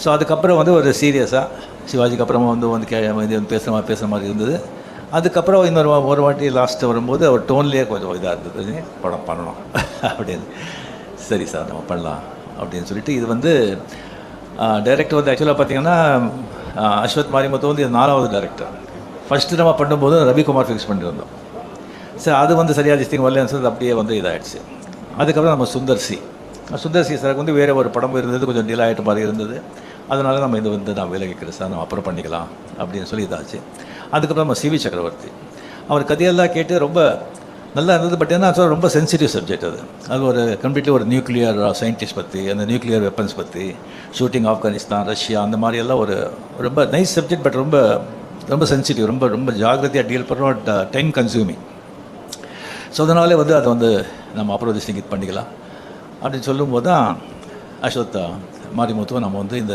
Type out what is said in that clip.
So அதுக்கப்புறம் வந்து ஒரு சீரியஸாக சிவாஜிக்கு அப்புறமா வந்து பேசுகிற மாதிரி இருந்தது. அதுக்கப்புறம் ஒரு வாட்டி லாஸ்ட்டு வரும்போது அவர் டோன்லேயே கொஞ்சம் இதாக இருந்தது, படம் பண்ணணும் அப்படின்னு. சரி சார் நம்ம பண்ணலாம் அப்படின்னு சொல்லிட்டு, இது வந்து டைரக்டர் வந்து ஆக்சுவலாக பார்த்தீங்கன்னா அஸ்வத் மாரிமுத்து வந்து இது 4வது டைரக்டர். ஃபஸ்ட்டு நம்ம பண்ணும்போது ரவிக்குமார் ஃபிக்ஸ் பண்ணியிருந்தோம். சார் அது வந்து சரியாக டிஸ்டிங் வரலன்னு சொல்லி அப்படியே வந்து இதாகிடுச்சு. அதுக்கப்புறம் நம்ம சுந்தர் சி சாருக்கு வந்து வேறு ஒரு படம் இருந்தது, கொஞ்சம் டிலே ஆகிட்ட மாதிரி இருந்தது. அதனால நம்ம இது வந்து நான் விலகிக்கிறேன் சார், நம்ம அப்புறம் பண்ணிக்கலாம் அப்படின்னு சொல்லி இதாச்சு. அதுக்கப்புறம் நம்ம சிவி சக்கரவர்த்தி, அவர் கதையெல்லாம் கேட்டு ரொம்ப நல்லா இருந்தது. பட் என்ன சார், ரொம்ப சென்சிட்டிவ் சப்ஜெக்ட் அது ஒரு கம்ப்ளீட்லி ஒரு நியூக்ளியர் சயின்டிஸ்ட் பற்றி, அந்த நியூக்ளியர் வெப்பன்ஸ் பற்றி, ஷூட்டிங் ஆப்கானிஸ்தான், ரஷ்யா, அந்த மாதிரியெல்லாம் ஒரு ரொம்ப நைஸ் சப்ஜெக்ட். பட் ரொம்ப ரொம்ப சென்சிட்டிவ், ரொம்ப ரொம்ப ஜாகிரதையாக டீல் பண்ணுறோம், டைம் கன்சியூமிங். ஸோ அதனாலே வந்து அதை வந்து நம்ம அப்புறம் இது பண்ணிக்கலாம் அப்படின்னு சொல்லும்போது தான் அஸ்வத் மாரிமுத்துவை நம்ம வந்து இந்த